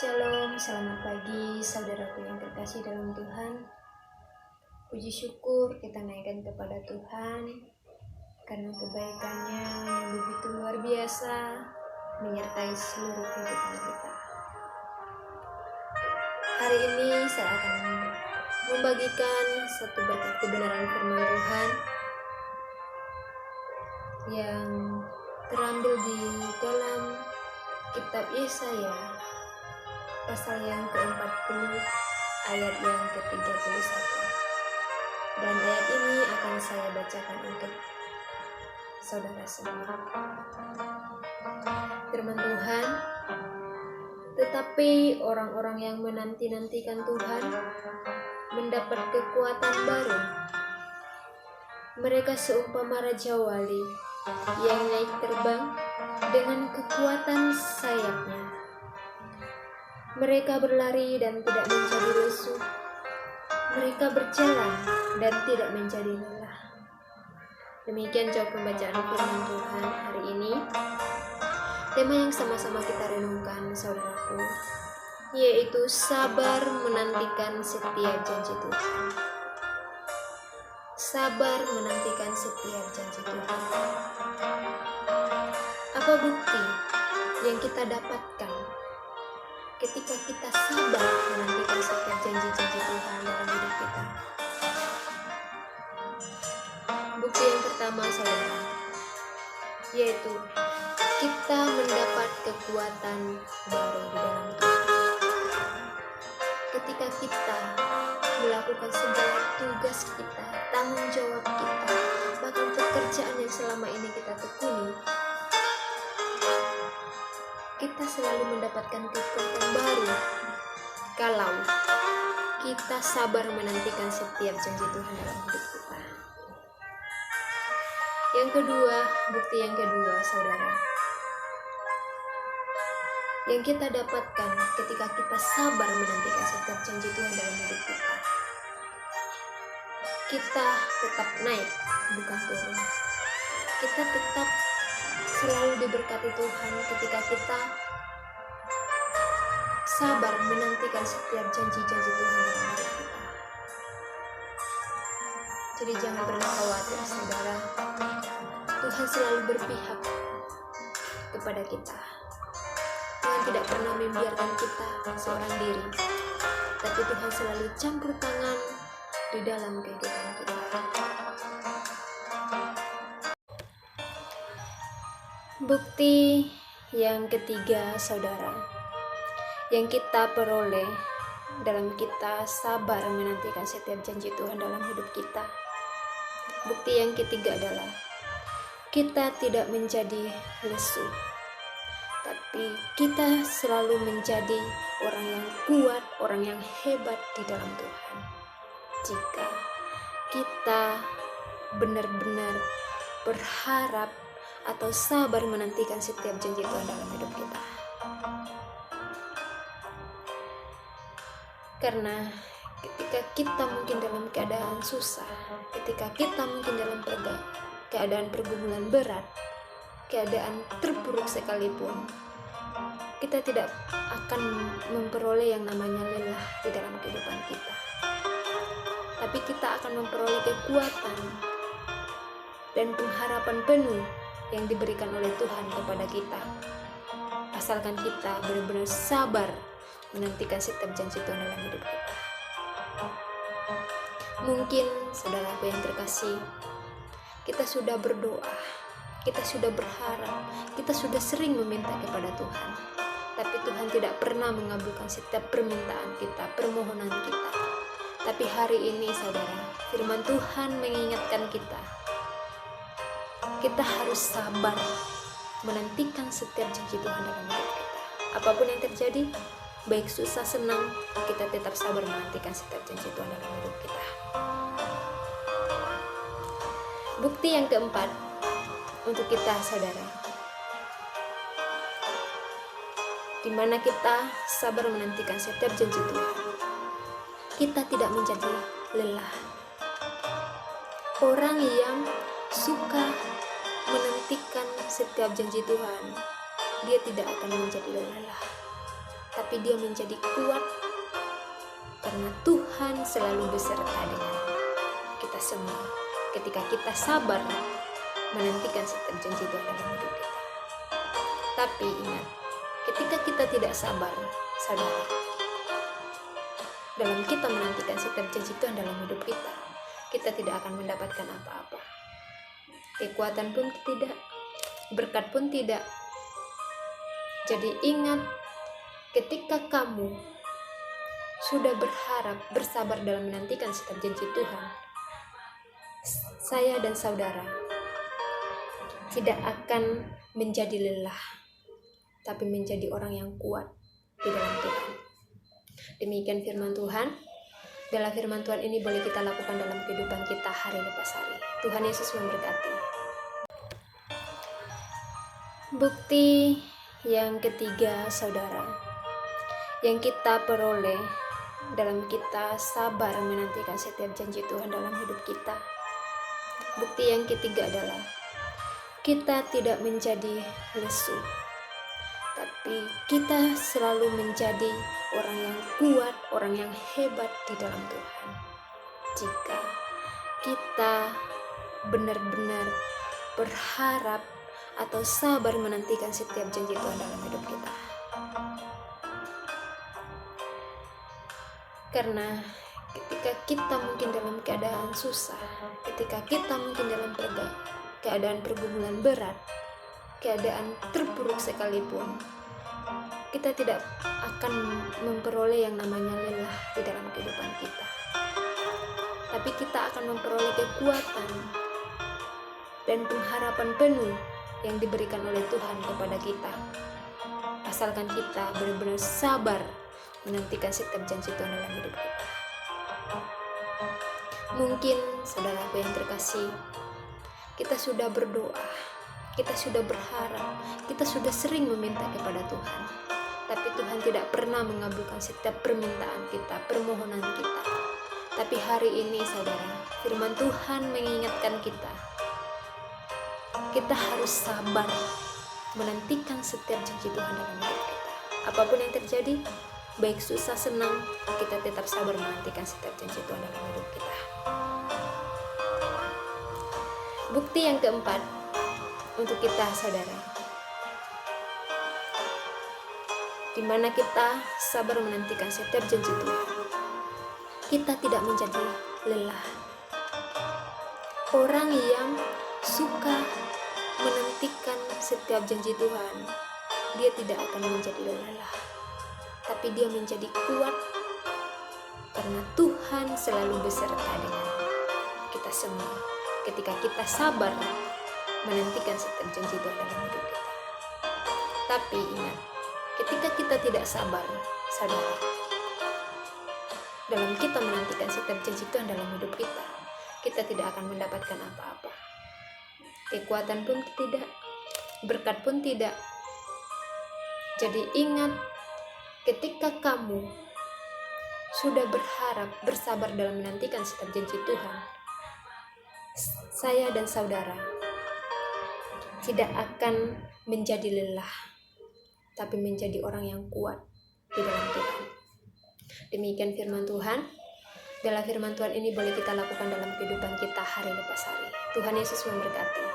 Shalom, selamat pagi saudaraku yang terkasih dalam Tuhan. Puji syukur kita naikkan kepada Tuhan karena kebaikannya yang begitu luar biasa menyertai seluruh kehidupan kita. Hari ini saya akan membagikan satu berkat kebenaran firman Tuhan yang terambil di dalam kitab Yesaya pasal yang ke-40 ayat yang ke-31. Dan ayat ini akan saya bacakan untuk saudara semua. Firman Tuhan, tetapi orang-orang yang menanti-nantikan Tuhan mendapat kekuatan baru. Mereka seumpama raja wali yang naik terbang dengan kekuatan sayapnya. Mereka berlari dan tidak menjadi lesu. Mereka berjalan dan tidak menjadi lelah. Demikian jawab pembacaan firman Tuhan hari ini. Tema yang sama-sama kita renungkan, saudaraku, yaitu sabar menantikan setiap janji Tuhan. Sabar menantikan setiap janji Tuhan. Apa bukti yang kita dapatkan ketika kita sabar menantikan setiap janji-janji Tuhan dalam hidup kita? Bukti yang pertama, saudara, yaitu kita mendapat kekuatan baru di dalam Tuhan. Ketika kita melakukan segala tugas kita, tanggung jawab kita, bahkan pekerjaan yang selama ini kita tekuni, kita selalu mendapatkan kekuatan baru kalau kita sabar menantikan setiap janji Tuhan dalam hidup kita. Yang kedua, bukti yang kedua, saudara, yang kita dapatkan ketika kita sabar menantikan setiap janji Tuhan dalam hidup kita, kita tetap naik, bukan turun. Kita tetap selalu diberkati Tuhan ketika kita sabar menantikan setiap janji-janji Tuhan dalam hidup kita. Jadi jangan pernah khawatir, saudara. Tuhan selalu berpihak kepada kita. Tuhan tidak pernah membiarkan kita seorang diri, tapi Tuhan selalu campur tangan di dalam kehidupan kita. Bukti yang ketiga, saudara, yang kita peroleh dalam kita sabar menantikan setiap janji Tuhan dalam hidup kita. Bukti yang ketiga adalah kita tidak menjadi lesu, tapi kita selalu menjadi orang yang kuat, orang yang hebat di dalam Tuhan. Jika kita benar-benar berharap atau sabar menantikan setiap janji Tuhan dalam hidup kita. Karena ketika kita mungkin dalam keadaan susah, ketika kita mungkin dalam keadaan pergumulan berat, keadaan terpuruk sekalipun, kita tidak akan memperoleh yang namanya lelah di dalam kehidupan kita. Tapi kita akan memperoleh kekuatan dan pengharapan penuh yang diberikan oleh Tuhan kepada kita, asalkan kita benar-benar sabar menantikan setiap janji Tuhan dalam hidup kita. Mungkin saudaraku yang terkasih, kita sudah berdoa, kita sudah berharap, kita sudah sering meminta kepada Tuhan, tapi Tuhan tidak pernah mengabulkan setiap permintaan kita, permohonan kita. Tapi hari ini, saudara, firman Tuhan mengingatkan kita harus sabar menantikan setiap janji Tuhan dalam hidup kita. Apapun yang terjadi, baik susah senang, kita tetap sabar menantikan setiap janji Tuhan dalam hidup kita. Bukti yang keempat untuk kita, saudara, di mana kita sabar menantikan setiap janji Tuhan, kita tidak menjadi lelah. Orang yang suka menantikan setiap janji Tuhan, dia tidak akan menjadi lelah. tapi dia menjadi kuat karena Tuhan selalu beserta dengan kita semua ketika kita sabar menantikan setiap janji Tuhan dalam hidup kita. Tapi ingat, ketika kita tidak sabar, saudara, dalam kita menantikan setiap janji Tuhan dalam hidup kita, kita tidak akan mendapatkan apa-apa. Kekuatan pun tidak, berkat pun tidak. Jadi ingat, ketika kamu sudah berharap, bersabar dalam menantikan setiap janji Tuhan, saya dan saudara tidak akan menjadi lelah, tapi menjadi orang yang kuat di dalam Tuhan. Demikian firman Tuhan. Bila firman Tuhan ini boleh kita lakukan dalam kehidupan kita hari lepas hari. Tuhan Yesus memberkati. Bukti yang ketiga, saudara, yang kita peroleh dalam kita sabar menantikan setiap janji Tuhan dalam hidup kita. Bukti yang ketiga adalah kita tidak menjadi lesu, tapi kita selalu menjadi orang yang kuat, orang yang hebat di dalam Tuhan. Jika kita benar-benar berharap atau sabar menantikan setiap janji Tuhan dalam hidup kita. Karena ketika kita mungkin dalam keadaan susah, ketika kita mungkin dalam keadaan pergumulan berat, keadaan terpuruk sekalipun, kita tidak akan memperoleh yang namanya lelah di dalam kehidupan kita. Tapi kita akan memperoleh kekuatan dan pengharapan penuh yang diberikan oleh Tuhan kepada kita. Asalkan kita benar-benar sabar menantikan setiap janji Tuhan dalam hidup kita. Mungkin saudaraku yang terkasih, kita sudah berdoa, kita sudah berharap, kita sudah sering meminta kepada Tuhan, tapi Tuhan tidak pernah mengabulkan setiap permintaan kita, permohonan kita. Tapi hari ini saudara, firman Tuhan mengingatkan kita harus sabar menantikan setiap janji Tuhan dalam hidup kita. Apapun yang terjadi, baik susah senang, kita tetap sabar menantikan setiap janji Tuhan dalam hidup kita. Bukti yang keempat untuk kita, saudara, di mana kita sabar menantikan setiap janji Tuhan, kita tidak menjadi lelah. Orang yang suka menantikan setiap janji Tuhan, dia tidak akan menjadi lelah, tapi dia menjadi kuat karena Tuhan selalu beserta dengan kita semua ketika kita sabar menantikan setiap janji Tuhan dalam hidup kita. Tapi ingat, ketika kita tidak sabar, saudara, dalam kita menantikan setiap janji Tuhan dalam hidup kita, kita tidak akan mendapatkan apa-apa. Kekuatan pun tidak, berkat pun tidak. Jadi ingat, ketika kamu sudah berharap, bersabar dalam menantikan setiap janji Tuhan, saya dan saudara tidak akan menjadi lelah, tapi menjadi orang yang kuat di dalam Tuhan. Demikian firman Tuhan. Bila firman Tuhan ini boleh kita lakukan dalam kehidupan kita hari lepas hari. Tuhan Yesus memberkati.